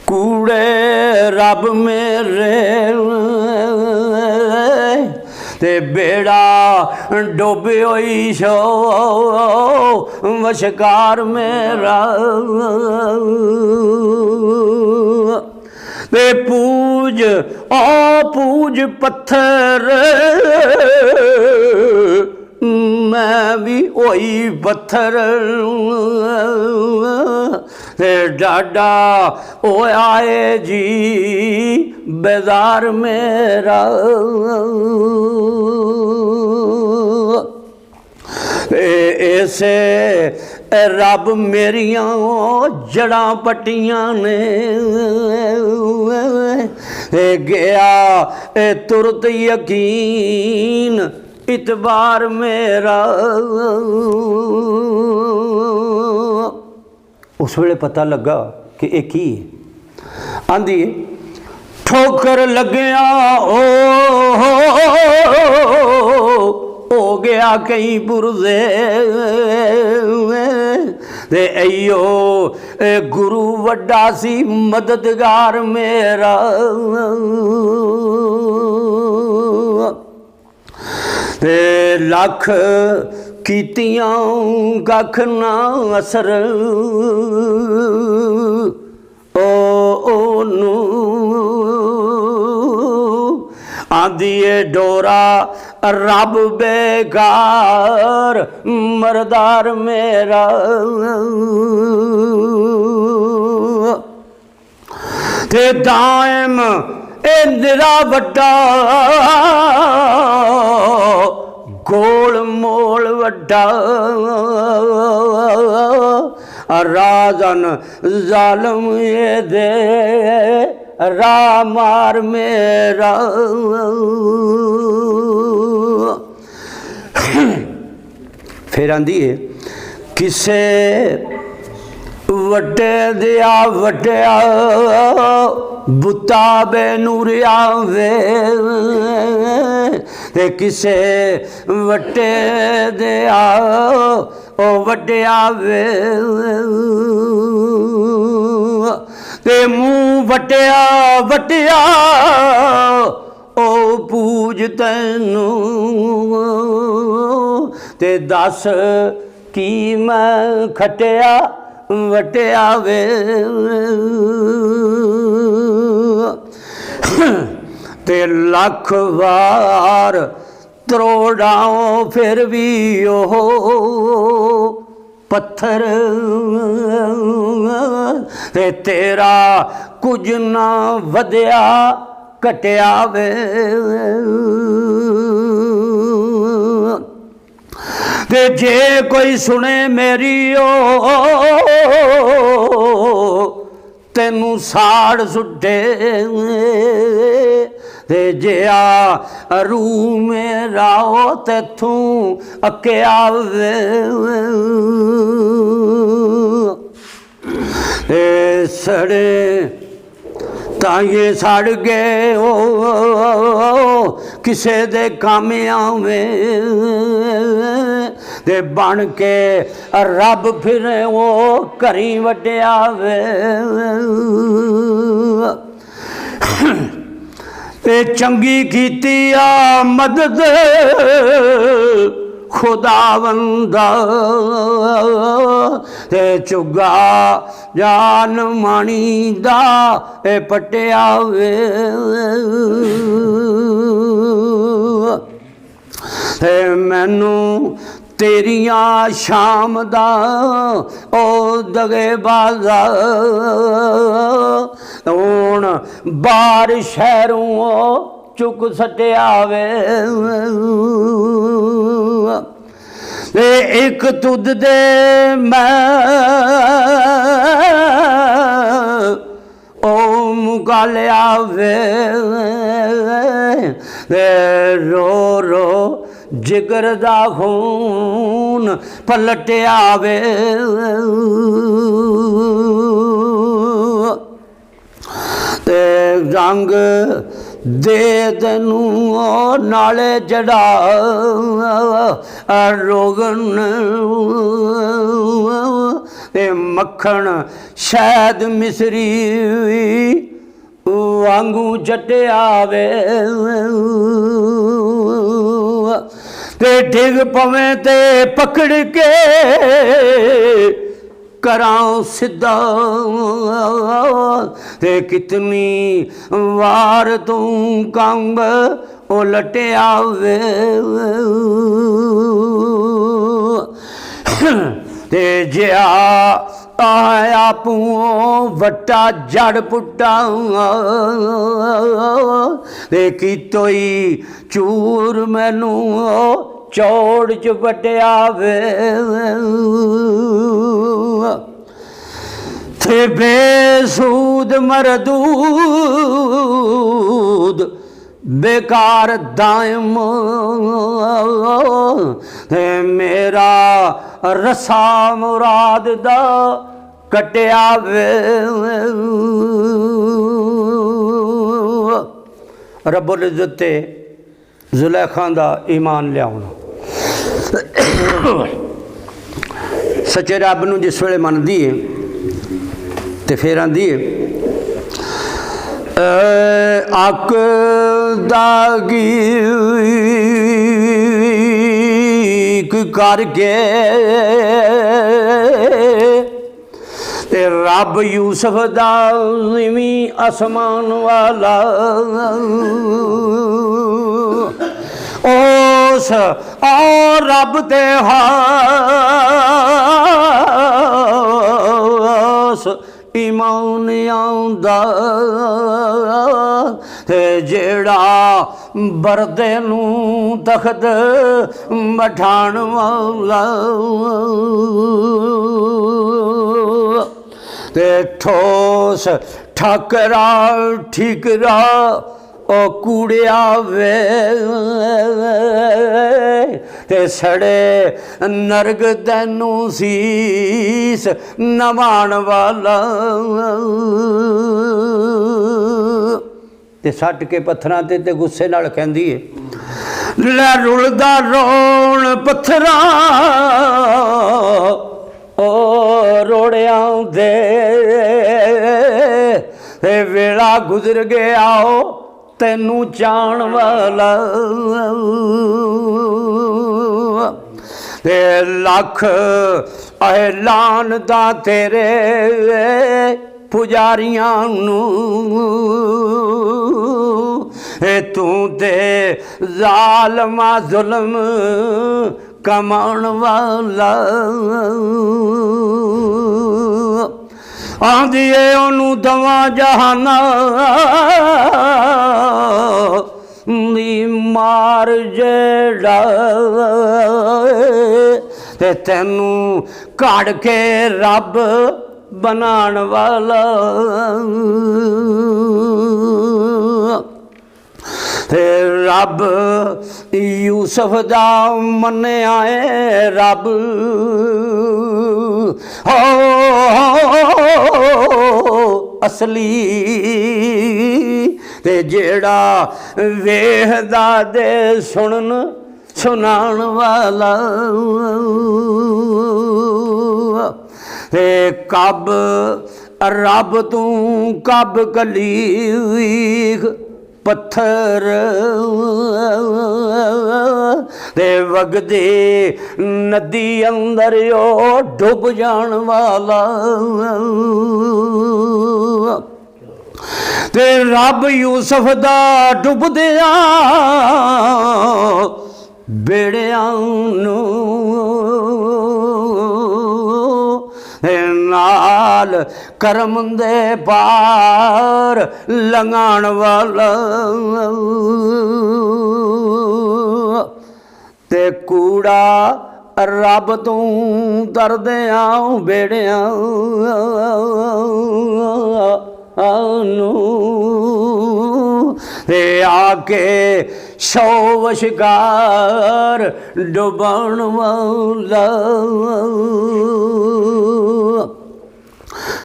कूड़े रब मेरे ते बेड़ा डोबे होई शो वशकार मेरा ते पूज ओ पूज पत्थर मैं भी होई पत्थर ते डाडा ओ आए जी बेदार मेरा ऐसे रब मेरियां जड़ा पट्टियां ने गया तुरत यकीन इतबार मेरा। उस वेले पता लगा कि एक ही आंधी ठोकर लग्या हो गया कई पुरजे ते अयो गुरु वड्डा सी मददगार मेरा ते लख कीतियां कख ना असर ओनू आंदिए डोरा रब बेकार मरदार मेरा ते दायम इंदिरा वड्डा गोल मोल वड्डा राजन जालम ये दे रामार मेरा। फिर आंदी है किसे वड्डे दिया वड्डिया बुता बेनूरिया वे ते किसे वड्डे दिया ओ वड्डिया वे ते मुँह वड्डिया वड्डिया ओ पूज तैनू ते दस की मैं खटिया वटिया वे ते लख वार त्रोड़ाओ फिर भी ओह पत्थर ते तेरा कुछ ना वधिया कटिया वे ते जे कोई सुने मेरी तेनू साड़ सुटे ते जिया रू मेरा तैथू अक्या वे सड़े ताइए सड़ गए किसे दे काम आवे ते बन के रब फिर वो घरी वड्डिया वे ते चंगी कीती आ मदद खुदावंदा ते चुगा जान मानी दा ए पटिया वे ते मैनू तेरिया शाम दा ओ दगे बाजा हुण बार शहरों चुक सटिया वे एक तुद दे मैं ओ मुगालिया वे रो रो जिगर दा खून पलटिया वे ते रंग दे तैनू नाले जड़ा रोगन ते मक्खण शहद मिसरी वांगू चटिया वे ते डिग पवे ते पकड़ के करां सिद्धा ते कितनी वार तू कंब उलटिया वे ते जिया आपू वट्टा जड़ पुट्टा ते कीतोई चूर मैनू चौड़ च पटिया वे ते बेसूद मरदूद बेकार दायम ते मेरा रसा मुराद दा कटिया वे रब्बुल इज़्ज़त ते जुलैखा दा ईमान लियाउणा सच्चे रब नूं जिस वेले मनदी है ते फिर आंदी है अक दागी करके ते रब यूसुफ दा ज़मीं आसमान वाला उस और रब ते हास ईमान आंदा ते जेड़ा बरदे नूं तख्त मठाण वाला ते ठोस ठकरा ठीकरा ओ कूड़िया वे ते सड़े नरग तैनू सीस नवाण वाला ते सट के पत्थरां ते गुस्से नाल कहंदी है लै रुलदा रोण पत्थरां ओ रोड़ियां दे वेला गुजर गया तैनू चाण वाला ते लख ऐलान दा तेरे पुजारियां नू तू ते ज़ालमा जुल्म कमाण वाला आंदी है ओनू दवा जहाना दी मार जेड़ा ते तैनू काढ़ के रब बनाण वाला ते रब यूसुफ दा मन्निया है रब हो असली ते जेड़ा वेखदा दे सुनन सुनाण वाला ते कब रब तू कब कलीख पत्थर ते वगदे नदी अंदर ओ डुब जान वाला ते रब यूसुफ दा डुबदिया बेड़ियां नू नाल करम दे पार लंघाण वाला ते कूड़ा रब तू तरदिया बेड़ियां नू ते आके शौ वशकार डुबाण वाला